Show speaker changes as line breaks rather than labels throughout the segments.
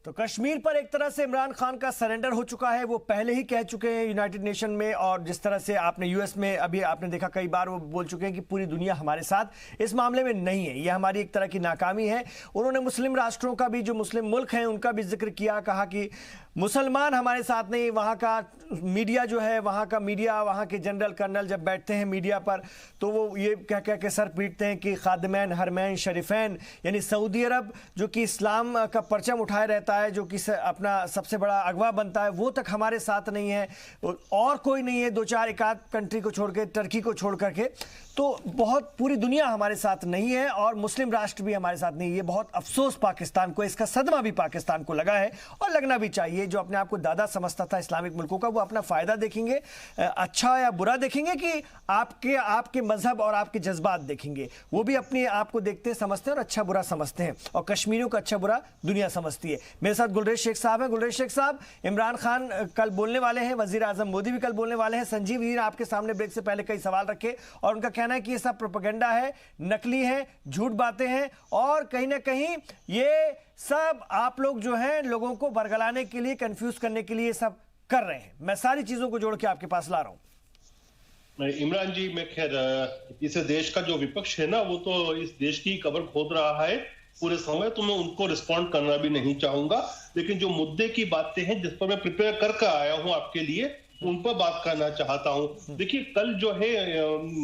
तो कश्मीर पर एक तरह से इमरान खान का सरेंडर हो चुका है। वो पहले ही कह चुके हैं यूनाइटेड नेशन में, और जिस तरह से आपने यूएस में अभी आपने देखा कई बार वो बोल चुके हैं कि पूरी दुनिया हमारे साथ इस मामले में नहीं है, यह हमारी एक तरह की नाकामी है। उन्होंने मुस्लिम राष्ट्रों का भी, जो मुस्लिम मुल्क हैं उनका भी जिक्र किया, कहा कि मुसलमान हमारे साथ नहीं। वहाँ का मीडिया जो है, वहाँ का मीडिया, वहाँ के जनरल कर्नल जब बैठते हैं मीडिया पर तो वो ये कह कह के सर पीटते हैं कि खादिमैन हरमैन शरीफैन, यानी सऊदी अरब जो कि इस्लाम का परचम उठाए रहता है, जो कि अपना सबसे बड़ा अगवा बनता है, वो तक हमारे साथ नहीं है। और कोई नहीं है, दो चार एक आध कंट्री को छोड़ के, टर्की को छोड़ करके, तो बहुत पूरी दुनिया हमारे साथ नहीं है और मुस्लिम राष्ट्र भी हमारे साथ नहीं है। ये बहुत अफसोस पाकिस्तान को, इसका सदमा भी पाकिस्तान को लगा है और लगना भी चाहिए। जो अपने आप को दादा समझता था इस्लामिक मुल्कों का, वो अपना फ़ायदा देखेंगे, अच्छा या बुरा देखेंगे कि आपके मजहब और आपके जज्बात देखेंगे। वो भी अपने आप को देखते समझते हैं और अच्छा बुरा समझते हैं, और कश्मीरियों का अच्छा बुरा दुनिया समझती है। मेरे साथ गुलरेज शेख साहब हैं। गुलरेज शेख साहब, इमरान खान कल बोलने वाले हैं, वजीर आजम मोदी भी कल बोलने वाले हैं। संजीव जी ने आपके सामने ब्रेक से पहले कई सवाल रखे और उनका कहना है कि ये सब प्रोपेगेंडा है, नकली है, झूठ बातें हैं, और कहीं ना कहीं ये सब आप लोग जो हैं लोगों को बरगलाने के लिए, कंफ्यूज करने के लिए सब कर रहे हैं। मैं सारी चीजों को जोड़ के आपके पास ला रहा हूं।
इमरान जी, मैं खैर इस देश का जो विपक्ष है ना, वो तो इस देश की कब्र खोद रहा है पूरे समय, तो मैं उनको रिस्पॉन्ड करना भी नहीं चाहूंगा। लेकिन जो मुद्दे की बातें हैं जिस पर मैं प्रिपेयर करके आया हूं आपके लिए, उन पर बात करना चाहता हूं। देखिए, कल जो है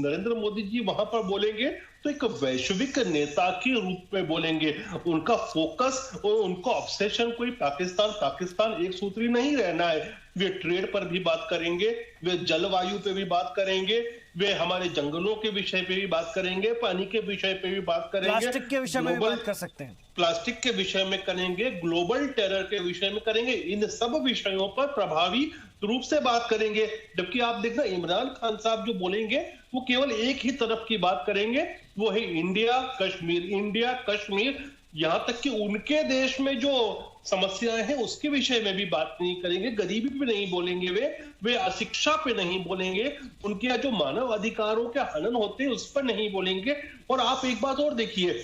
नरेंद्र मोदी जी वहां पर बोलेंगे तो एक वैश्विक नेता के रूप में बोलेंगे। उनका फोकस और उनका ऑब्सेशन कोई पाकिस्तान एक सूत्री नहीं रहना है। वे ट्रेड पर भी बात करेंगे, वे जलवायु पे भी बात करेंगे, वे हमारे जंगलों के विषय पे भी बात करेंगे, पानी के विषय पे भी बात करेंगे,
प्लास्टिक के विषय में भी बात कर सकते हैं,
प्लास्टिक के विषय में करेंगे, ग्लोबल टेरर के विषय में करेंगे। इन सब विषयों पर प्रभावी रूप से बात करेंगे। जबकि आप देखना, इमरान खान साहब जो बोलेंगे वो केवल एक ही तरफ की बात करेंगे, वो है इंडिया कश्मीर। यहां तक कि उनके देश में जो समस्याएं हैं उसके विषय में भी बात नहीं करेंगे। गरीबी पे नहीं बोलेंगे, वे अशिक्षा पे नहीं बोलेंगे, उनके यहाँ जो मानव अधिकारों के हनन होते हैं उस पर नहीं बोलेंगे। और आप एक बात और देखिए,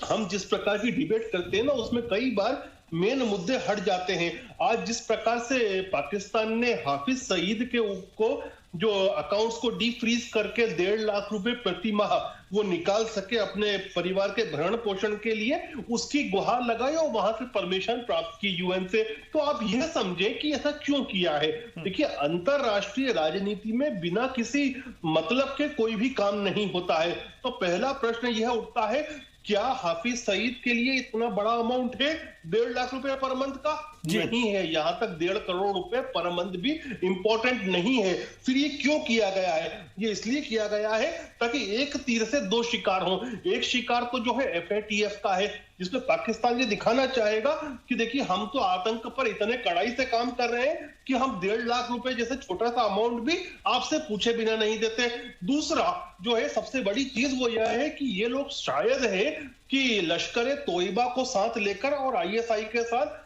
हम जिस प्रकार की डिबेट करते हैं ना, उसमें कई बार मेन मुद्दे हट जाते हैं। आज जिस प्रकार से पाकिस्तान ने हाफिज सईद को जो अकाउंट्स को डीफ्रीज करके 1.5 लाख रुपए प्रति माह वो निकाल सके अपने परिवार के भरण पोषण के लिए, उसकी गुहार लगाई और वहां से परमिशन प्राप्त की यूएन से, तो आप यह समझे कि ऐसा क्यों किया है। देखिए, अंतरराष्ट्रीय राजनीति में बिना किसी मतलब के कोई भी काम नहीं होता है। तो पहला प्रश्न यह उठता है, क्या हाफिज सईद के लिए इतना बड़ा अमाउंट है 1.5 लाख रुपए पर मंथ का? नहीं है। यहां तक 1.5 करोड़ रुपए पर मंथ भी इंपॉर्टेंट नहीं है। फिर ये क्यों किया गया है? ये इसलिए किया गया है ताकि एक तीर से दो शिकार हो। एक शिकार तो जो है FATF का है, जिसमें पाकिस्तान ये दिखाना चाहेगा कि देखिए, हम तो आतंक पर इतने कड़ाई से काम कर रहे हैं कि हम 1.5 लाख रुपए जैसे छोटा सा अमाउंट भी आपसे पूछे बिना नहीं देते। दूसरा जो है सबसे बड़ी चीज वो यह है कि ये लोग शायद है कि लश्कर तोयबा को साथ लेकर और ISI के साथ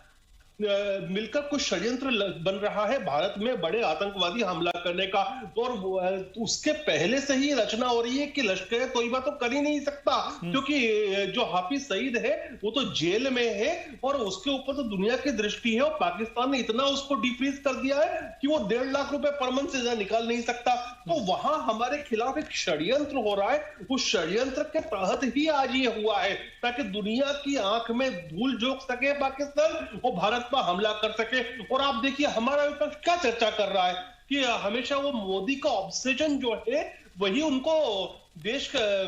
मिलकर कुछ षड्यंत्र बन रहा है भारत में बड़े आतंकवादी हमला करने का, और उसके पहले से ही रचना हो रही है कि लश्कर तोयबा तो कर ही नहीं सकता, क्योंकि जो हाफिज सईद है वो तो जेल में है और उसके ऊपर तो दुनिया की दृष्टि है, और पाकिस्तान ने इतना उसको डिफ्रीज कर दिया है कि वो 1.5 लाख रुपए पर मंथ से ज्यादा निकाल नहीं सकता। तो वहां हमारे खिलाफ एक षड्यंत्र हो रहा है। उस षड्यंत्र के तहत ही आज ये हुआ है, ताकि दुनिया की आंख में धूल झोंक सके पाकिस्तान और भारत पर हमला कर सके। और आप देखिए, हमारा विपक्ष क्या चर्चा कर रहा है कि हमेशा वो मोदी का ऑब्सेशन जो है वही उनको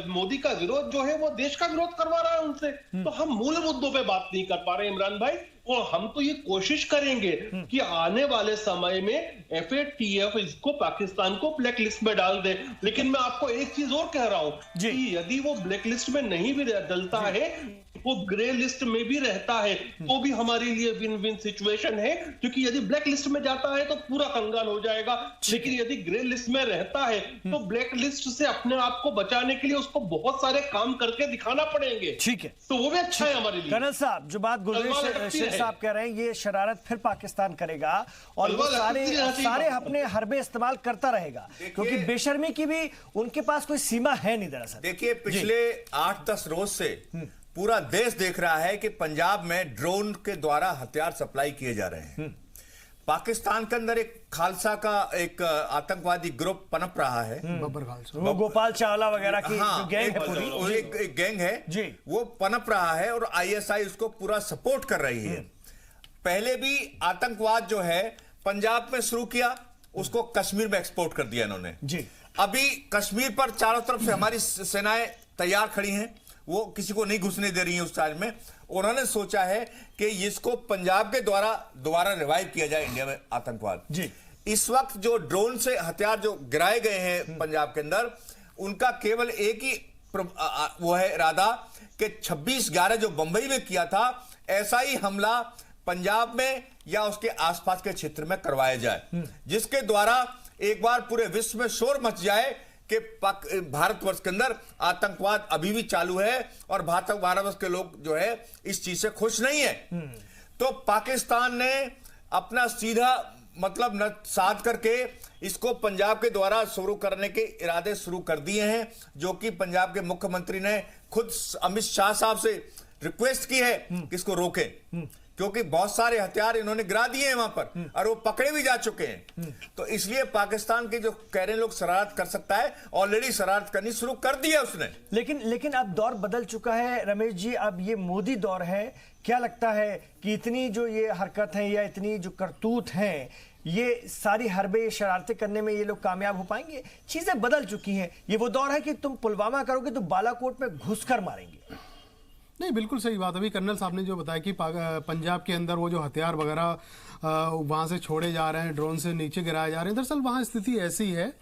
मोदी का विरोध जो है वो देश का विरोध करवा रहा है उनसे। तो हम मूल मुद्दों पे बात नहीं कर पा रहे इमरान भाई, और हम तो ये कोशिश करेंगे कि आने वाले समय में FATF इसको पाकिस्तान को ब्लैक लिस्ट में डाल दे। लेकिन मैं आपको एक चीज और कह रहा हूं कि यदि वो ब्लैक लिस्ट में नहीं भी डलता है, वो ग्रे लिस्ट में भी रहता है, तो भी हमारे लिए विन विन सिचुएशन है। क्योंकि यदि ब्लैक लिस्ट में जाता है तो पूरा कंगाल हो जाएगा, लेकिन यदि ग्रे लिस्ट में रहता है तो ब्लैक लिस्ट से अपने आप को बचाने के लिए उसको बहुत सारे काम करके दिखाना पड़ेंगे।
ठीक है,
तो वो भी अच्छा है हमारे लिए।
कर्नल साहब, जो बात गुलरेज शेख साहब कह रहे हैं, ये शरारत फिर पाकिस्तान करेगा और वो सारे अपने हरबे इस्तेमाल करता रहेगा, क्योंकि बेशर्मी की भी उनके पास कोई सीमा है नहीं। दरअसल
देखिए, पिछले 8-10 रोज से पूरा देश देख रहा है कि पंजाब में ड्रोन के द्वारा हथियार सप्लाई किए जा रहे हैं। पाकिस्तान के अंदर एक खालसा का एक आतंकवादी ग्रुप पनप रहा है,
बब्बर खालसा, वो गोपाल चावला वगैरह की जो गैंग है पूरी,
एक गैंग है
जी,
वो पनप रहा है और आईएसआई उसको पूरा सपोर्ट कर रही है। पहले भी आतंकवाद जो है पंजाब में शुरू किया, उसको कश्मीर में एक्सपोर्ट कर दिया इन्होंने
जी।
अभी कश्मीर पर चारों तरफ से हमारी सेनाएं तैयार खड़ी हैं, वो किसी को नहीं घुसने दे रही हैं उस साइड में। उन्होंने सोचा है कि इसको पंजाब के द्वारा दोबारा रिवाइव किया जाए इंडिया में आतंकवाद
जी।
इस वक्त जो ड्रोन से हथियार जो गिराए गए हैं पंजाब के अंदर, उनका केवल एक ही वो है इरादा कि 26/11 जो बंबई में किया था, ऐसा ही हमला पंजाब में या उसके आसपास के क्षेत्र में करवाया जाए, जिसके द्वारा एक बार पूरे विश्व में शोर मच जाए कि भारतवर्ष के अंदर आतंकवाद अभी भी चालू है और भारतवर्ष के लोग जो है इस चीज से खुश नहीं है। तो पाकिस्तान ने अपना सीधा मतलब न साध करके इसको पंजाब के द्वारा शुरू करने के इरादे शुरू कर दिए हैं, जो कि पंजाब के मुख्यमंत्री ने खुद अमित शाह साहब से रिक्वेस्ट की है कि इसको रोकें, क्योंकि बहुत सारे हथियार इन्होंने गिरा दिए हैं वहां पर और वो पकड़े भी जा चुके हैं। तो इसलिए पाकिस्तान के जो कह रहे हैं लोग शरारत कर सकता है, ऑलरेडी शरारत करनी शुरू कर दी है उसने।
लेकिन अब दौर बदल चुका है रमेश जी, अब ये मोदी दौर है। क्या लगता है कि इतनी जो ये हरकत है या इतनी जो करतूत है, ये सारी हरबे शरारतें करने में ये लोग कामयाब हो पाएंगे? चीजें बदल चुकी हैं। ये वो दौर है कि तुम पुलवामा करोगे तो बालाकोट में घुसकर मारेंगे।
नहीं, बिल्कुल सही बात। अभी कर्नल साहब ने जो बताया कि पंजाब के अंदर वो जो हथियार वगैरह वहाँ से छोड़े जा रहे हैं, ड्रोन से नीचे गिराए जा रहे हैं, दरअसल वहाँ स्थिति ऐसी है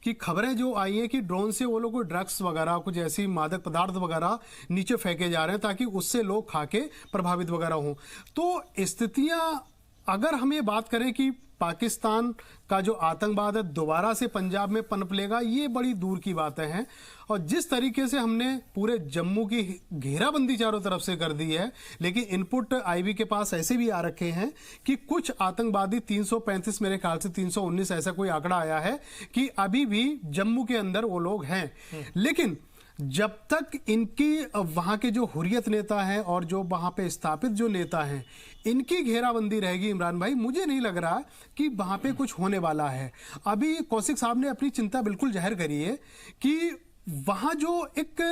कि खबरें जो आई हैं कि ड्रोन से वो लोग ड्रग्स वगैरह कुछ ऐसी मादक पदार्थ वगैरह नीचे फेंके जा रहे हैं ताकि उससे लोग खा के प्रभावित वगैरह हों। तो स्थितियाँ, अगर हम ये बात करें कि पाकिस्तान का जो आतंकवाद है दोबारा से पंजाब में पनप लेगा, ये बड़ी दूर की बातें हैं। और जिस तरीके से हमने पूरे जम्मू की घेराबंदी चारों तरफ से कर दी है, लेकिन इनपुट आईबी के पास ऐसे भी आ रखे हैं कि कुछ आतंकवादी 335 मेरे ख्याल से 319 ऐसा कोई आंकड़ा आया है कि अभी भी जम्मू के अंदर वो लोग हैं। लेकिन जब तक इनकी वहां के जो हुर्रियत नेता हैं और जो वहां पे स्थापित जो नेता हैं, इनकी घेराबंदी रहेगी इमरान भाई, मुझे नहीं लग रहा कि वहां पे कुछ होने वाला है। अभी कौशिक साहब ने अपनी चिंता बिल्कुल जाहिर करी है कि वहां जो एक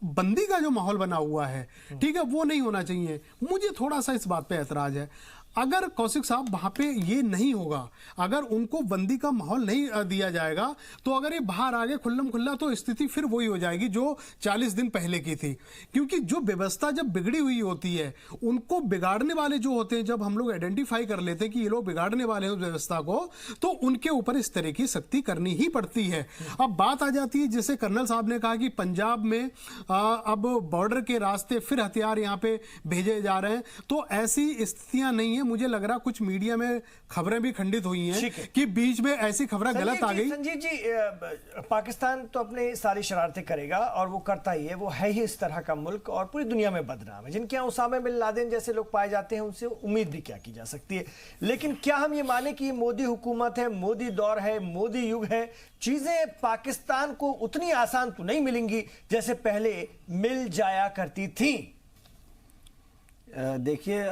बंदी का जो माहौल बना हुआ है, ठीक है, वो नहीं होना चाहिए। मुझे थोड़ा सा इस बात पे ऐतराज है। अगर कौशिक साहब वहां पे ये नहीं होगा, अगर उनको बंदी का माहौल नहीं दिया जाएगा, तो अगर ये बाहर आ गए खुल्लम खुल्ला, तो स्थिति फिर वही हो जाएगी जो 40 दिन पहले की थी। क्योंकि जो व्यवस्था जब बिगड़ी हुई होती है, उनको बिगाड़ने वाले जो होते हैं, जब हम लोग आइडेंटिफाई कर लेते हैं कि ये लोग बिगाड़ने वाले हैं उस व्यवस्था को, तो उनके ऊपर इस तरह की सख्ती करनी ही पड़ती है। अब बात आ जाती है, जैसे कर्नल साहब ने कहा कि पंजाब में अब बॉर्डर के रास्ते फिर हथियार यहाँ पे भेजे जा रहे हैं, तो ऐसी स्थितियां नहीं है। मुझे लग रहा कुछ मीडिया में खबरें भी खंडित हुई हैं कि बीच में ऐसी खबरें गलत आ गई।
संजीव जी, पाकिस्तान तो अपने सारी शरारतें करेगा और वो करता ही है, वो है ही इस तरह का मुल्क और पूरी दुनिया में बदनाम है। जिनके यहाँ उसामा बिन लादेन जैसे लोग पाए जाते हैं, उनसे उम्मीद भी क्या की जा सकती है। लेकिन क्या हम ये माने कि मोदी हुकूमत है, मोदी दौर है, मोदी युग है, चीजें पाकिस्तान को उतनी आसान तो नहीं मिलेंगी जैसे पहले मिल जाया करती थी?
देखिए,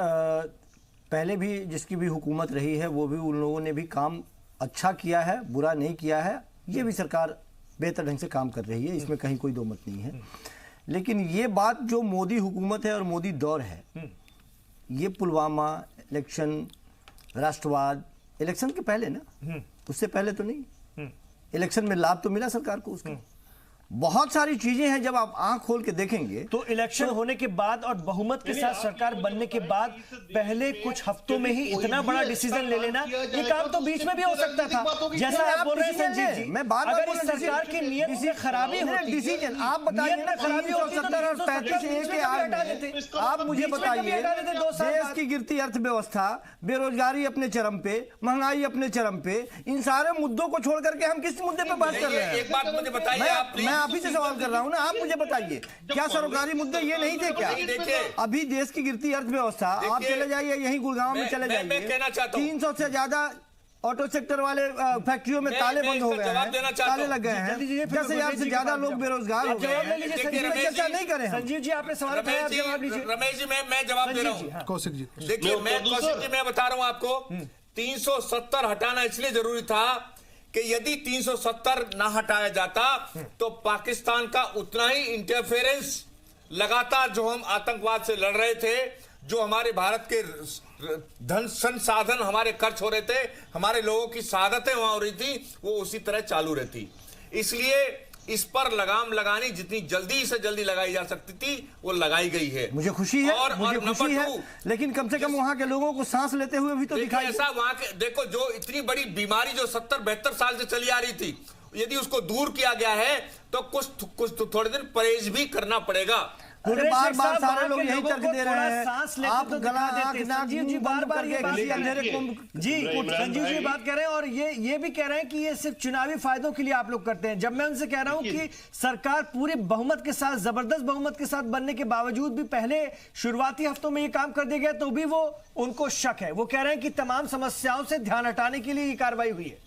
पहले भी जिसकी भी हुकूमत रही है, वो भी उन लोगों ने भी काम अच्छा किया है, बुरा नहीं किया है। ये भी सरकार बेहतर ढंग से काम कर रही है, इसमें कहीं कोई दो मत नहीं है। लेकिन ये बात जो मोदी हुकूमत है और मोदी दौर है, ये पुलवामा, इलेक्शन, राष्ट्रवाद, इलेक्शन के पहले ना, उससे पहले तो नहीं। इलेक्शन में लाभ तो मिला सरकार को उसका। बहुत सारी चीजें हैं, जब आप आंख खोल के देखेंगे
तो इलेक्शन होने के बाद और बहुमत के साथ सरकार बनने के बाद पहले कुछ हफ्तों में ही इतना बड़ा डिसीजन ले लेना, ये काम तो बीच में भी हो सकता था। जैसा आप बोल रहे हैं संजीव जी,
मैं बार बार
अगर सरकार की नियत में खराबी होती,
डिसीजन आप बताइए ना, खराबी होती तो 70 और 35 के आगे आप मुझे बताइए, देश की गिरती अर्थव्यवस्था, बेरोजगारी अपने चरम पे, महंगाई अपने चरम पे, इन सारे मुद्दों को छोड़ करके हम किस मुद्दे पे बात कर रहे हैं?
एक बात मुझे बताइए,
मैं आप ही से सवाल कर रहा हूं ना, आप मुझे बताइए, क्या सरकारी मुद्दे ये नहीं थे क्या? अभी देश की गिरती अर्थव्यवस्था, आप चले जाइए यहीं गुड़गांव में चले जाइए, 300 से ज्यादा ऑटो सेक्टर वाले फैक्ट्रियों में ताले बंद हो गए हैं, ताले लग गए हैं, 10,000 से ज्यादा लोग बेरोजगार हो गए हैं। चर्चा नहीं करें।
संजीव जी आपने सवाल उठाया, आप जवाब लीजिए।
रमेश जी मैं जवाब दे रहा हूँ।
कौशिक जी
देखिए कौशिक जी मैं बता रहा हूँ आपको, 370 हटाना इसलिए जरूरी था कि यदि 370 ना हटाया जाता तो पाकिस्तान का उतना ही इंटरफेरेंस लगातार जो हम आतंकवाद से लड़ रहे थे, जो हमारे भारत के धन संसाधन हमारे खर्च हो रहे थे, हमारे लोगों की शहादतें वहां हो रही थी, वो उसी तरह चालू रहती। इसलिए इस पर लगाम लगानी जितनी जल्दी से जल्दी लगाई जा सकती थी वो लगाई गई है।
मुझे खुशी है, मुझे खुशी है, लेकिन कम से कम वहां के लोगों को सांस लेते हुए भी तो दिखाई
ऐसा वहां के देखो, जो इतनी बड़ी बीमारी जो 70-72 साल से चली आ रही थी, यदि उसको दूर किया गया है तो कुछ थोड़े दिन परहेज भी करना पड़ेगा।
बार बार सारे लोग यही तर्क दे रहे हैं, आप गला
संजीव जी बार बार ये संजीव जी बात कर रहे हैं, और ये भी कह रहे हैं कि ये सिर्फ चुनावी फायदों के लिए आप लोग करते हैं। जब मैं उनसे कह रहा हूं कि सरकार पूरे बहुमत के साथ, जबरदस्त बहुमत के साथ बनने के बावजूद भी पहले शुरुआती हफ्तों में ये काम कर दिया गया, तो भी वो उनको शक है। वो कह रहे हैं कि तमाम समस्याओं से ध्यान हटाने के लिए ये कार्रवाई हुई है।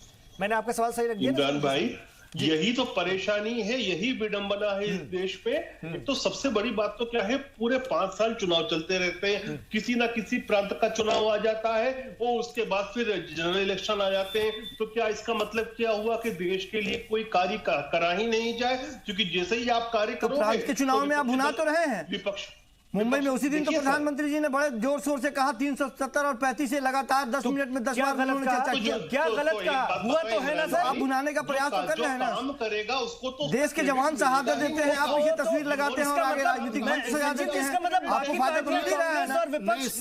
मैंने आपका सवाल सही रख दिया
इमरान भाई, यही तो परेशानी है, यही विडंबना है इस देश पे। एक तो सबसे बड़ी बात तो क्या है, पूरे 5 साल चुनाव चलते रहते हैं, किसी ना किसी प्रांत का चुनाव आ जाता है और उसके बाद फिर जनरल इलेक्शन आ जाते हैं। तो क्या इसका मतलब क्या हुआ कि देश के लिए कोई कार्य करा ही नहीं जाए? क्योंकि जैसे ही आप कार्य करोगे,
प्रांत के चुनाव में आप भुना तो रहे हैं।
विपक्ष
मुंबई में उसी दिन तो प्रधानमंत्री जी ने बड़े जोर शोर से कहा 370 और 35 से लगातार 10 मिनट में 10 बार उन्होंने चर्चा किया।
क्या गलत कहा? हुआ तो है ना सर,
आप भुनाने का प्रयास तो कर रहे हैं ना।
काम करेगा उसको तो
देश के जवान शहादत देते हैं, आप पीछे तस्वीर लगाते हैं और आगे राजनीतिक मंच सजा देते हैं। आपको फायदा तो मिल ही रहा है ना,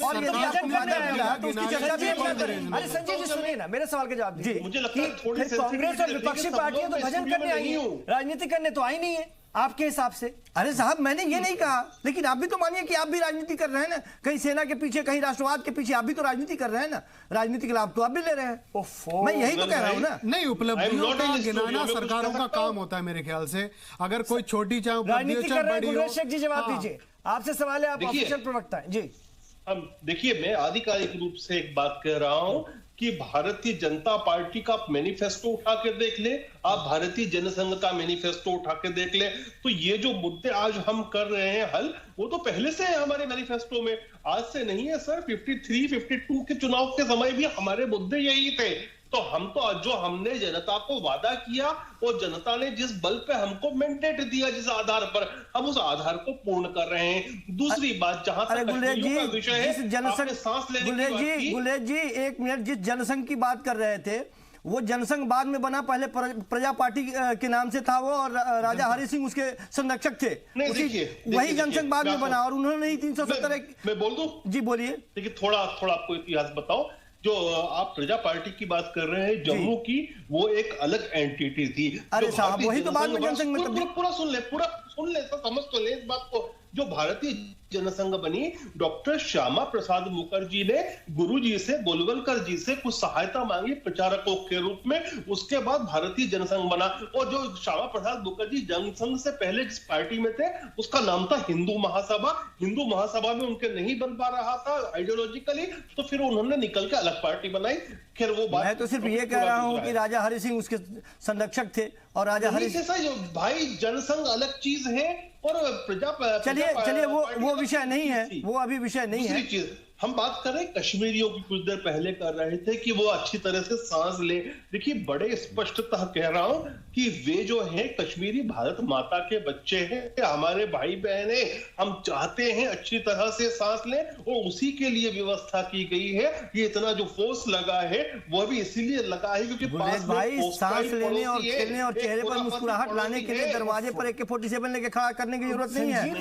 और यदि आपको फायदा मिल रहा है तो उसकी चर्चा भी हम करें।
अरे संजय जी सुनिए ना, मेरे सवाल के जवाब दीजिए।
मुझे लगता है थोड़ी
कांग्रेस और विपक्षी पार्टियां तो भजन करने आई हैं, राजनीति करने तो आई नहीं है आपके हिसाब से।
अरे साहब, मैंने ये नहीं कहा, लेकिन आप भी तो मानिए कि आप भी राजनीति कर रहे हैं ना, कहीं सेना के पीछे, कहीं राष्ट्रवाद के पीछे, आप भी तो राजनीति कर रहे हैं ना, राजनीतिक लाभ तो आप भी ले रहे हैं। मैं यही तो कह रहा हूँ ना।
नहीं, उपलब्धियों का गिनाना सरकारों का काम होता है मेरे ख्याल से। अगर कोई छोटी चाहे उपलब्धि चाहे बड़ी हो।
गुलरेज शेख जी जवाब दीजिए, आपसे सवाल है, आप ऑफिशियल प्रवक्ता हैं जी।
हम देखिए, मैं आधिकारिक रूप से एक बात कह रहा हूं कि भारतीय जनता पार्टी का मैनिफेस्टो उठा के देख ले, आप भारतीय जनसंघ का मैनिफेस्टो उठा के देख ले, तो ये जो मुद्दे आज हम कर रहे हैं हल, वो तो पहले से है हमारे मैनिफेस्टो में, आज से नहीं है सर। 53-52 के चुनाव के समय भी हमारे मुद्दे यही थे। तो हम तो जो हमने जनता को वादा किया और जनता ने जिस बल पे हमको मैंडेट दिया, जिस आधार पर, हम उस आधार को पूर्ण कर रहे हैं। दूसरी बात, जहां तक कश्मीरियों का विषय है, आपने सांस लेने की बात की।
गुलेज जी एक मिनट, जिस जनसंघ की बात कर रहे थे, वो जनसंघ बाद में बना, पहले प्रजा पार्टी के नाम से था वो, और राजा हरि सिंह उसके संरक्षक थे। वही जनसंघ बाद में बना, और उन्होंने ही 370।
मैं बोल दूं?
जी बोलिए।
देखिए, थोड़ा आपको इतिहास बताओ। जो आप प्रजा पार्टी की बात कर रहे हैं, जम्मू की, वो एक अलग एंटिटी थी।
अरे साहब, वही तो बाद में जनसंघ में
पूरा सुन ले, समझ तो ले इस बात को। जो भारतीय जनसंघ बनी, डॉक्टर श्यामा प्रसाद मुखर्जी ने गुरुजी से, गोलवलकर जी से कुछ सहायता मांगी प्रचारकों के रूप में, उसके बाद भारतीय जनसंघ बना। और जो श्यामा प्रसाद मुखर्जी जनसंघ से पहले जिस पार्टी में थे, उसका नाम था हिंदू महासभा। हिंदू महासभा में उनके नहीं बन पा रहा था आइडियोलॉजिकली, तो फिर उन्होंने निकल के अलग पार्टी बनाई। फिर वो बात,
मैं तो सिर्फ ये कह रहा हूँ कि राजा हरि सिंह उसके संरक्षक थे, और राजा हरि
सिंह, भाई जनसंघ अलग चीज है और
चलिए वो विषय नहीं है, वो अभी विषय नहीं है।
चीज हम बात कर रहे हैं कश्मीरियों की, कुछ देर पहले कर रहे थे कि वो अच्छी तरह से सांस ले। देखिए, बड़े स्पष्टतः कह रहा हूं कि वे जो हैं कश्मीरी भारत माता के बच्चे हैं, हमारे भाई बहन हैं। हम चाहते हैं अच्छी तरह से सांस लें, और उसी के लिए व्यवस्था की गई है। ये इतना जो फोर्स लगा है, वो भी इसीलिए लगा है क्योंकि
भाई सांस लेने और खेलने और चेहरे पर मुस्कुराहट लाने के लिए दरवाजे पर AK-47 लेके खड़ा करने की जरूरत नहीं है।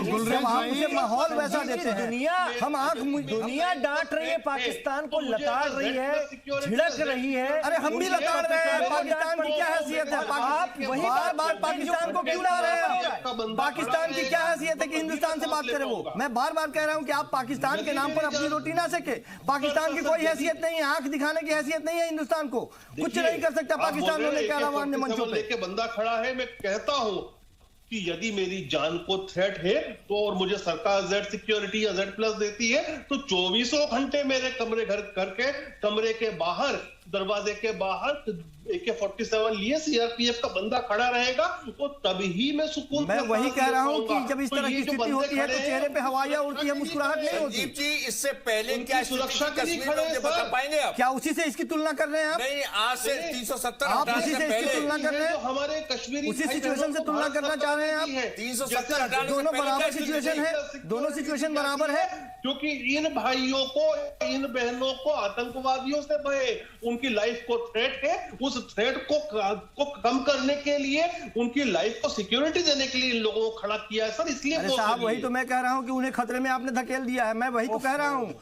माहौल वैसा देते हैं, हम
दुनिया डांट रही है, पाकिस्तान को लताड़ रही है, झिड़क रही है।
अरे हम भी लताड़ रहे हैं। पाकिस्तान की क्या हैसियत है? आप वही बार पाकिस्तान को क्यों ला रहे हैं? पाकिस्तान की क्या हैसियत है कि हिंदुस्तान से बात करें? वो मैं बार बार कह रहा हूं कि आप पाकिस्तान के नाम पर अपनी रोटी ना सके। पाकिस्तान की कोई हैसियत नहीं है, आंख दिखाने की हैसियत नहीं है हिंदुस्तान को, कुछ नहीं कर सकता पाकिस्तान होने के अलावा अन्य मंचों पे।
बंदा खड़ा है, मैं कहता हूं कि यदि मेरी जान को थ्रेट है तो, और मुझे सरकार Z सिक्योरिटी या Z+ देती है, तो 24 घंटे मेरे कमरे के बाहर दरवाजे के बाहर AK-47 लिए सीआरपीएफ का बंदा खड़ा रहेगा तो तभी मैं सुकून
मैं
से
वही
सांस
कह
ले
रहा हूँ
पाऊंगा।
कि जब इस
तो
तरह
ये
की
जो
स्थिति
बंदे
होती है तो
खड़े
चेहरे
हैं,
पे हवाइयाँ उड़ती है,
उनकी
मुस्कुराहट नहीं होती।
संजीव जी, इससे पहले
उनकी
क्या
सुरक्षा के लिए
कश्मीर
खड़े
में मुझे
हैं,
बता
सर।
पाएंगे आप?
क्या उसी से इसकी तुलना कर रहे हैं आप?
नहीं, आज से 370
आप
हटाने
उसी
से
से इसकी
पहले
तुलना कर रहे
जो
हैं?
हमारे कश्मीरी
उसी
भाई
सिचुएशन
बहनों
से
को
तुलना
भारत
करना
सरकार
चाह रहे हैं
दी
आप?
है।
370 हटाने से
दोनों
पहले
बराबर
क्या स्थिति
सिचुएशन है,
थी?
दोनों सिचुएशन बराबर है।
क्योंकि इन भाइयों को, इन बहनों को आतंकवादियों से भय, उनकी लाइफ को थ्रेट है, उस थ्रेट को कम करने के लिए, उनकी लाइफ को सिक्योरिटी देने के लिए इन लोगों को खड़ा किया है सर। इसलिए
अरे साहब, वही तो मैं कह रहा हूँ कि उन्हें खतरे में आपने धकेल दिया है। मैं वही तो कह रहा हूँ।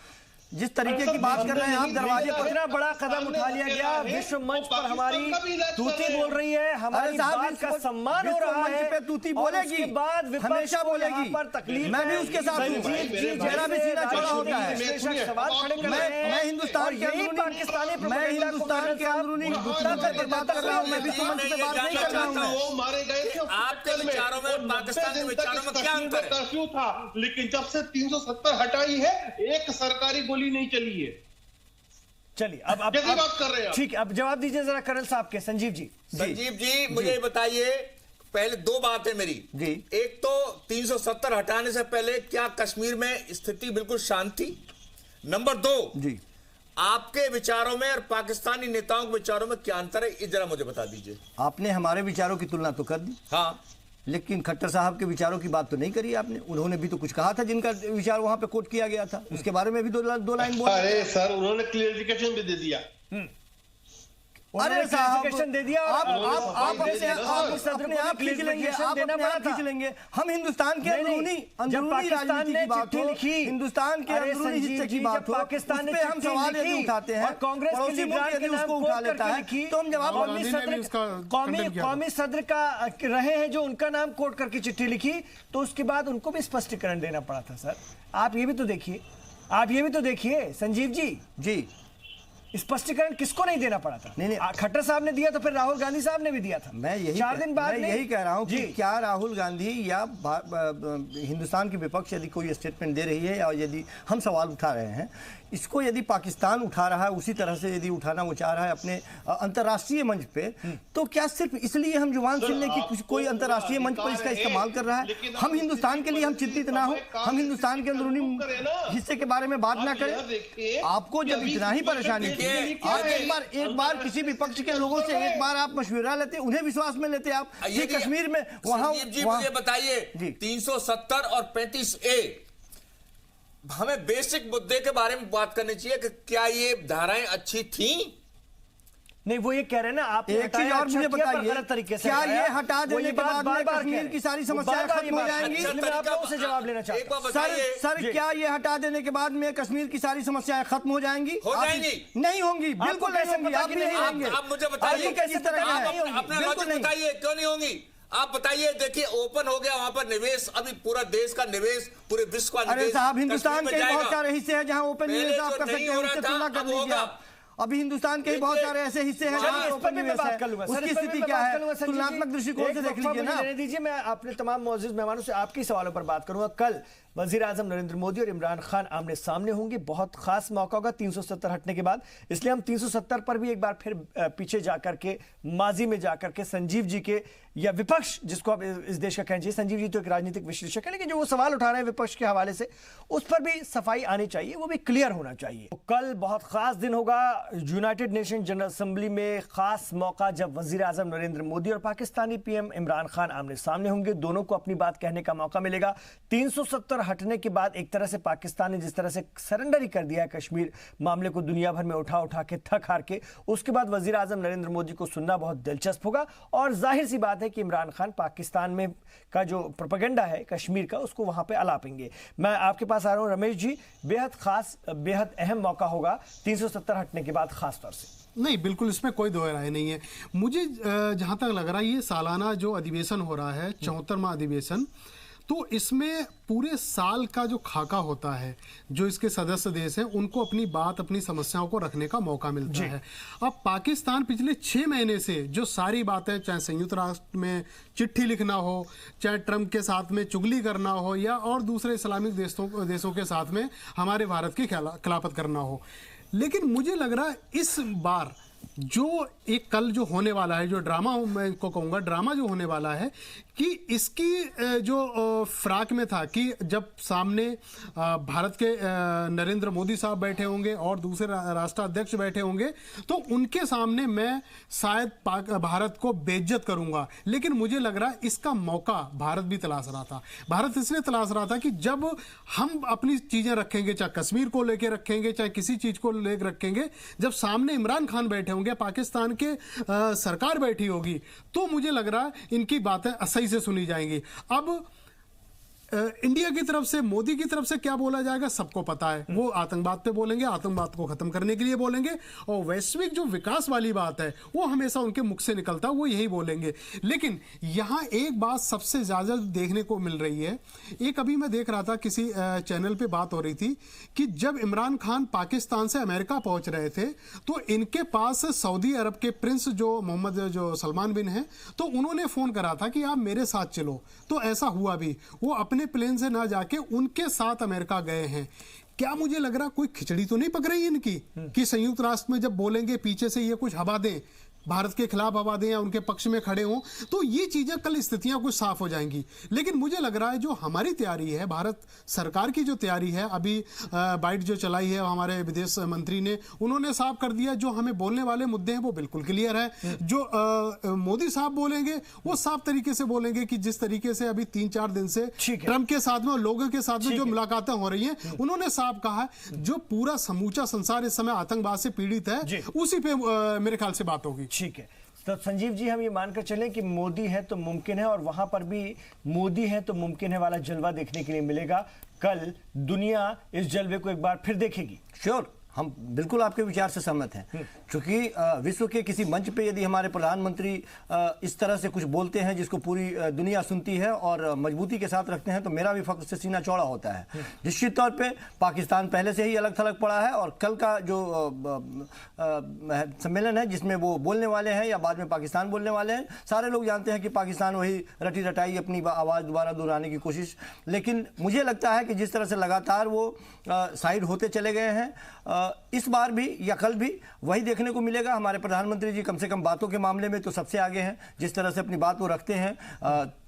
जिस तरीके की बात कर रहे हैं आप, दरवाजे पर
इतना बड़ा कदम उठा लिया गया, विश्व मंच पर हमारी तूती बोल रही है, हमारी बात का सम्मान हो रहा है,
पे तूती बोलेगी,
बाद
हमेशा बोलेगी,
पर तकलीफ
मैं भी उसके साथ हूँ। मेरा भी सीना चौड़ा होता है।
सवाल खड़े कर रहे हैं।
मैं हिंदुस्तान के अंदरूनी मुद्दा पर बात कर रहा हूँ, मैं विश्व मंच पे बात नहीं कर रहा हूँ।
वो मारे गए थे
आपके विचारों में, पाकिस्तान के विचारों में क्या अंतर है?
कर्फ्यू था, लेकिन जब से 370 हटाई है, एक सरकारी गोली नहीं चली है।
चलिए अब
कैसी बात कर रहे हैं आप?
ठीक है, अब जवाब दीजिए जरा कर्नल साहब के। संजीव जी।
संजीव जी, मुझे ये बताइए, पहले दो बातें मेरी
जी।
एक तो 370 हटाने से पहले क्या कश्मीर में स्थिति बिल्कुल शांत थी? नंबर दो
जी,
आपके विचारों में और पाकिस्तानी नेताओं के विचारों में क्या अंतर है, ये जरा मुझे बता दीजिए।
आपने हमारे विचारों की तुलना तो कर दी,
हाँ,
लेकिन खट्टर साहब के विचारों की बात तो नहीं करी आपने। उन्होंने भी तो कुछ कहा था, जिनका विचार वहां पे कोट किया गया था, उसके बारे में भी दो लाइन बोला।
अरे सर, उन्होंने क्लियरिफिकेशन भी दे दिया।
अरे साहब,
क्लियरिफिकेशन दे दिया।
आप अपने आप खींच लेंगे, आप अपने आप खींच लेंगे। हम हिंदुस्तान के अंदरूनी राजनीति की बात हो, हिंदुस्तान के अंदरूनी हिस्से की बात हो,
पाकिस्तान ने
हम सवाल यदि उठाते हैं,
कांग्रेस
पड़ोसी मुल्क यदि उसको उठा लेता है तो हम जवाब
कौमी सदर का रहे हैं जो उनका नाम कोट करके चिट्ठी लिखी, तो उसके बाद उनको भी स्पष्टीकरण देना पड़ा था। सर आप ये भी तो देखिए, आप ये भी तो देखिए संजीव जी,
जी
स्पष्टीकरण किसको नहीं देना पड़ा था?
नहीं,
खट्टर साहब ने दिया तो फिर राहुल गांधी साहब ने भी दिया था।
मैं यही
4 दिन बाद
मैं यही कह रहा हूं कि
जी।
क्या राहुल गांधी या हिंदुस्तान की विपक्ष यदि कोई स्टेटमेंट दे रही है, या यदि हम सवाल उठा रहे हैं, इसको यदि पाकिस्तान उठा रहा है उसी तरह से यदि उठाना वो चाह रहा है अपने अंतर्राष्ट्रीय मंच पे, तो क्या सिर्फ इसलिए हम जुबान छीनने की कोई अंतर्राष्ट्रीय मंच पर इसका इस्तेमाल कर रहा है? हम हिंदुस्तान के लिए हम चिंतित ना हो, हम हिंदुस्तान के अंदरूनी हिस्से के बारे में बात ना करें। आपको जब इतना ही परेशानी थी, आप एक बार किसी विपक्ष के लोगों से एक बार आप मशवरा लेते, उन्हें विश्वास में लेते आप, ये कश्मीर में वहां
मुझे बताइए 370 और 35A, हमें बेसिक मुद्दे के बारे में बात करनी चाहिए कि क्या ये धाराएं अच्छी थी?
नहीं, वो ये कह रहे हैं ना, आप
एक चीज और मुझे बताइए, क्या ये हटा देने के बाद में कश्मीर की सारी समस्याएं खत्म हो जाएंगी?
से जवाब लेना चाहता हूं।
सर क्या ये हटा देने के बाद में कश्मीर की सारी समस्याएं खत्म हो जाएंगी?
हो जाएंगी?
नहीं होंगी, बिल्कुल नहीं होंगी। आप नहीं रहेंगे।
आप मुझे बताइए, अपना लॉजिक बताइए, क्यों नहीं होंगी? आप बताइए। देखिए, ओपन हो गया वहां पर निवेश, अभी पूरा देश का निवेश, पूरे विश्व का निवेश।
अरे साहब, हिंदुस्तान के बहुत सारे हिस्से हैं जहां ओपन निवेश आप कर सकते हैं, उससे तुलना कर लीजिए आप। अभी हिंदुस्तान के बहुत सारे ऐसे हिस्से हैं जहां ओपन निवेश है, उसकी स्थिति क्या है? तुलनात्मक दृष्टिकोण से देख लीजिए ना।
दीजिए, मैं अपने तमाम मौजूद मेहमानों से आपके सवालों पर बात करूंगा। कल वजीर आजम नरेंद्र मोदी और इमरान खान आमने सामने होंगे, बहुत खास मौका होगा 370 हटने के बाद, इसलिए हम 370 पर भी एक बार फिर पीछे जाकर के, माजी में जाकर के संजीव जी के, या विपक्ष जिसको आप इस देश का कहना चाहिए, संजीव जी तो एक राजनीतिक विश्लेषक है, लेकिन जो वो सवाल उठा रहे हैं विपक्ष के हवाले से, उस पर भी सफाई आनी चाहिए, वो भी क्लियर होना चाहिए। तो कल बहुत खास दिन होगा यूनाइटेड नेशन जनरल असेंबली में, खास मौका जब वजीर आजम नरेंद्र मोदी और पाकिस्तानी पीएम इमरान खान आमने सामने होंगे, दोनों को अपनी बात कहने का मौका मिलेगा। 370 हटने के बाद एक तरह से पाकिस्तान ने जिस तरह से सरेंडर ही कर दिया है कश्मीर मामले को, दुनिया भर में उठा उठा के, थक हार के, उसके बाद वजीर आजम नरेंद्र मोदी को सुनना बहुत दिलचस्प होगा। और जाहिर सी बात है कि इमरान खान पाकिस्तान में का जो प्रोपेगेंडा है कश्मीर का, उसको वहां पे अलापेंगे। मैं आपके पास आ रहा हूं रमेश जी, बेहद खास, बेहद अहम मौका होगा 370 हटने के बाद खास तौर से।
नहीं, बिल्कुल इसमें कोई दो राय नहीं है। मुझे जहां तक लग रहा है, ये सालाना जो अधिवेशन हो रहा है, 74वां अधिवेशन, तो इसमें पूरे साल का जो खाका होता है, जो इसके सदस्य देश हैं, उनको अपनी बात, अपनी समस्याओं को रखने का मौका मिलता है। अब पाकिस्तान पिछले 6 महीने से जो सारी बातें, चाहे संयुक्त राष्ट्र में चिट्ठी लिखना हो, चाहे ट्रंप के साथ में चुगली करना हो, या और दूसरे इस्लामिक देशों के साथ में हमारे भारत की खिलाफत करना हो, लेकिन मुझे लग रहा है इस बार जो एक कल जो होने वाला है, जो ड्रामा मैं को कहूँगा, ड्रामा जो होने वाला है कि इसकी जो फ्राक में था कि जब सामने भारत के नरेंद्र मोदी साहब बैठे होंगे और दूसरे राष्ट्राध्यक्ष बैठे होंगे, तो उनके सामने मैं शायद भारत को बेइज्जत करूंगा। लेकिन मुझे लग रहा है इसका मौका भारत भी तलाश रहा था। भारत इसलिए तलाश रहा था कि जब हम अपनी चीजें रखेंगे, चाहे कश्मीर को लेकर रखेंगे, चाहे किसी चीज को लेकर रखेंगे, जब सामने इमरान खान बैठे होंगे, पाकिस्तान के सरकार बैठी होगी, तो मुझे लग रहा है इनकी बातें सही से सुनी जाएंगी। अब इंडिया की तरफ से, मोदी की तरफ से क्या बोला जाएगा सबको पता है। वो आतंकवाद पे बोलेंगे, आतंकवाद को खत्म करने के लिए बोलेंगे, और वैश्विक जो विकास वाली बात है वो हमेशा उनके मुख से निकलता है, वो यही बोलेंगे। लेकिन यहां एक बात सबसे ज्यादा देखने को मिल रही है, एक अभी मैं देख रहा था किसी चैनल पे बात हो रही थी कि जब इमरान खान पाकिस्तान से अमेरिका पहुंच रहे थे तो इनके पास सऊदी अरब के प्रिंस जो मोहम्मद जो सलमान बिन है, तो उन्होंने फोन करा था कि आप मेरे साथ चलो। तो ऐसा हुआ भी, वो अपने प्लेन से ना जाके उनके साथ अमेरिका गए हैं। क्या मुझे लग रहा कोई खिचड़ी तो नहीं पक रही इनकी कि संयुक्त राष्ट्र में जब बोलेंगे पीछे से ये कुछ हवा दें, भारत के खिलाफ हवा दें या उनके पक्ष में खड़े हों, तो ये चीजें कल स्थितियां कुछ साफ हो जाएंगी। लेकिन मुझे लग रहा है जो हमारी तैयारी है, भारत सरकार की जो तैयारी है, अभी बाइट जो चलाई है हमारे विदेश मंत्री ने, उन्होंने साफ कर दिया जो हमें बोलने वाले मुद्दे हैं वो बिल्कुल क्लियर है। जो मोदी साहब बोलेंगे वो साफ तरीके से बोलेंगे कि जिस तरीके से अभी 3-4 दिन से ट्रंप के साथ में और लोगों के साथ में जो मुलाकातें हो रही हैं, उन्होंने साफ कहा है जो पूरा समूचा संसार इस समय आतंकवाद से पीड़ित है, उसी पे मेरे ख्याल से बात होगी।
ठीक है, तो संजीव जी हम ये मानकर चलें कि मोदी है तो मुमकिन है, और वहां पर भी मोदी है तो मुमकिन है वाला जलवा देखने के लिए मिलेगा। कल दुनिया इस जलवे को एक बार फिर देखेगी।
श्योर, हम बिल्कुल आपके विचार से सहमत हैं। क्योंकि विश्व के किसी मंच पे यदि हमारे प्रधानमंत्री इस तरह से कुछ बोलते हैं जिसको पूरी दुनिया सुनती है और मजबूती के साथ रखते हैं, तो मेरा भी फख्र से सीना चौड़ा होता है। निश्चित तौर पे पाकिस्तान पहले से ही अलग थलग पड़ा है, और कल का जो सम्मेलन है जिसमें वो बोलने वाले हैं या बाद में पाकिस्तान बोलने वाले हैं, सारे लोग जानते हैं कि पाकिस्तान वही रटी रटाई अपनी आवाज़ दोबारा दोहराने की कोशिश। लेकिन मुझे लगता है कि जिस तरह से लगातार वो साइड होते चले गए हैं, इस बार भी या कल भी वही देखने को मिलेगा। हमारे प्रधानमंत्री जी कम से कम बातों के मामले में तो सबसे आगे हैं, जिस तरह से अपनी बात वो रखते हैं,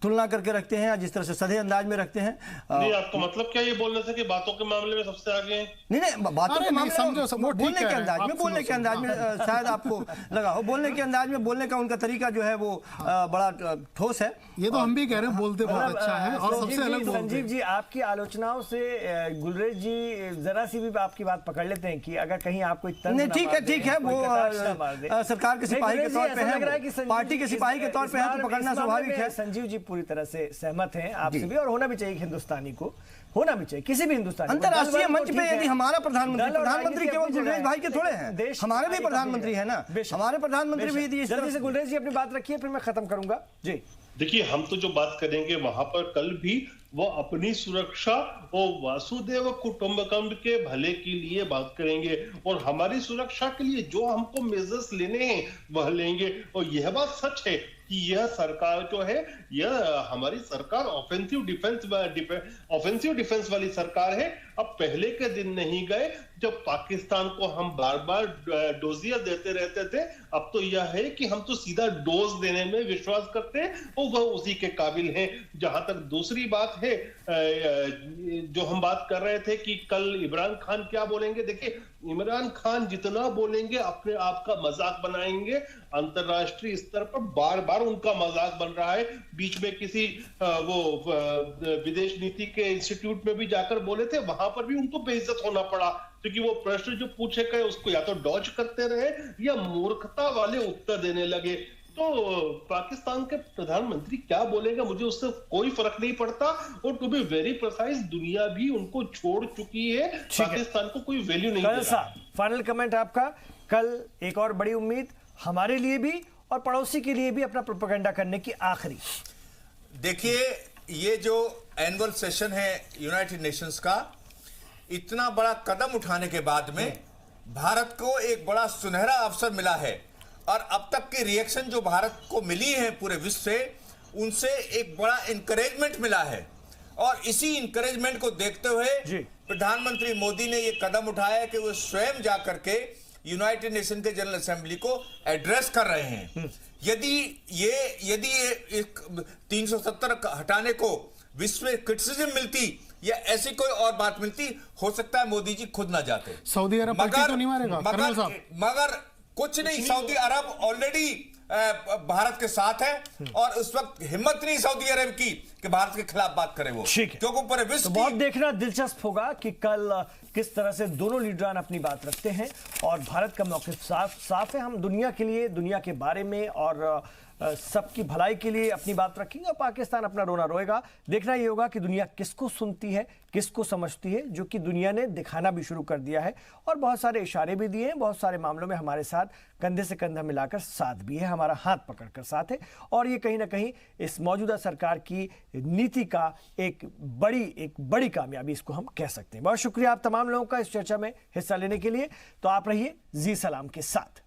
तुलना करके रखते हैं, जिस तरह से सधे अंदाज में रखते हैं।
नहीं, आपका मतलब क्या ये बोलने से कि बातों के मामले में सबसे आगे हैं?
नहीं, बातों के मामले में बोलने के अंदाज में, बोलने के अंदाज में शायद आपको लगा हो, बोलने के अंदाज में, बोलने का उनका तरीका जो है वो बड़ा ठोस है।
ये तो हम भी कह रहे हैं, बोलते बहुत अच्छा है और सबसे अलग बोलते हैं।
संजीव जी, आपकी आलोचनाओं से गुलरेज जी जरा सी भी आपकी बात पकड़ लेते हैं कि अगर कहीं आपको
नहीं, ठीक है, वो सरकार के सिपाही के तौर पे है, पार्टी के सिपाही के तौर पे है, तो पकड़ना स्वाभाविक है।
संजीव जी पूरी तरह से सहमत हैं आपसे भी, और होना भी चाहिए, हिंदुस्तानी को होना भी चाहिए, किसी भी हिंदुस्तानी।
अंतर्राष्ट्रीय मंच पे यदि हमारा प्रधानमंत्री केवल गुलरेज भाई के थोड़े हैं, हमारे भी प्रधानमंत्री है ना, हमारे प्रधानमंत्री भी यदि
जल्दी से गुलरेज जी अपनी बात रखिए, फिर मैं खत्म करूंगा जी।
देखिए, हम तो जो बात करेंगे वहां पर कल भी वो अपनी सुरक्षा और वासुदेव कुटुंबकम के भले के लिए बात करेंगे, और हमारी सुरक्षा के लिए जो हमको मेजर्स लेने हैं वह लेंगे। और यह बात सच है कि यह सरकार जो है, यह हमारी सरकार ऑफेंसिव डिफेंस वाली सरकार है। अब पहले के दिन नहीं गए जब पाकिस्तान को हम बार बार डोजिया देते रहते थे। अब तो यह है कि हम तो सीधा डोज देने में विश्वास करते हैं और वह उसी के काबिल हैं। जहां तक दूसरी बात है, जो हम बात कर रहे थे कि कल इमरान खान क्या बोलेंगे, देखिए इमरान खान जितना बोलेंगे अपने आप का मजाक बनाएंगे। अंतरराष्ट्रीय स्तर पर बार बार उनका मजाक बन रहा है। बीच में किसी वो विदेश नीति के इंस्टीट्यूट में भी जाकर बोले थे, वहां पर भी उनको बेइज्जत होना पड़ा, क्योंकि वो प्रश्न जो पूछे गए उसको या तो डॉज करते रहे या मूर्खता वाले उत्तर देने लगे। तो पाकिस्तान के प्रधानमंत्री क्या बोलेगा मुझे उससे कोई फर्क नहीं पड़ता, और टू बी वेरी प्रिसाइज दुनिया भी उनको छोड़ चुकी है, पाकिस्तान को कोई वैल्यू नहीं दे रहा।
फाइनल कमेंट आपका। कल एक और बड़ी उम्मीद हमारे लिए भी और पड़ोसी के लिए भी अपना प्रोपेगेंडा करने की आखिरी।
देखिए, ये जो एनुअल सेशन है यूनाइटेड नेशंस का, इतना बड़ा कदम उठाने के बाद में भारत को एक बड़ा सुनहरा अवसर मिला है, और अब तक की रिएक्शन जो भारत को मिली है पूरे विश्व से, उनसे एक बड़ा इंकरेजमेंट मिला है। और इसी इंकरेजमेंट को देखते हुए प्रधानमंत्री मोदी ने ये कदम उठाया कि वो स्वयं जा करके यूनाइटेड नेशन के जनरल असेंबली को एड्रेस कर रहे हैं। यदि ये 370 हटाने को विश्व में क्रिटिसिज्म मिलती या ऐसी कोई और बात मिलती, हो सकता है मोदी जी खुद ना जाते।
सऊदी अरब पलटी तो नहीं मारेगा कर्नल साहब?
मगर कुछ नहीं, सऊदी अरब ऑलरेडी भारत के साथ है और उस वक्त हिम्मत नहीं सऊदी अरब की कि भारत के खिलाफ बात करे वो,
ठीक है।
क्योंकि पूरे विश्व
तो बहुत देखना दिलचस्प होगा कि कल किस तरह से दोनों लीडरान अपनी बात रखते हैं और भारत का मौक़िफ़ साफ है। हम दुनिया के लिए, दुनिया के बारे में और सबकी भलाई के लिए अपनी बात रखेंगे और पाकिस्तान अपना रोना रोएगा। देखना ये होगा कि दुनिया किसको सुनती है, किसको समझती है, जो कि दुनिया ने दिखाना भी शुरू कर दिया है और बहुत सारे इशारे भी दिए हैं, बहुत सारे मामलों में हमारे साथ कंधे से कंधा मिलाकर साथ भी है, हमारा हाथ पकड़कर साथ है। और ये कहीं ना कहीं इस मौजूदा सरकार की नीति का एक बड़ी कामयाबी इसको हम कह सकते हैं। बहुत शुक्रिया आप तमाम लोगों का इस चर्चा में हिस्सा लेने के लिए। तो आप रहिए जी सलाम के साथ।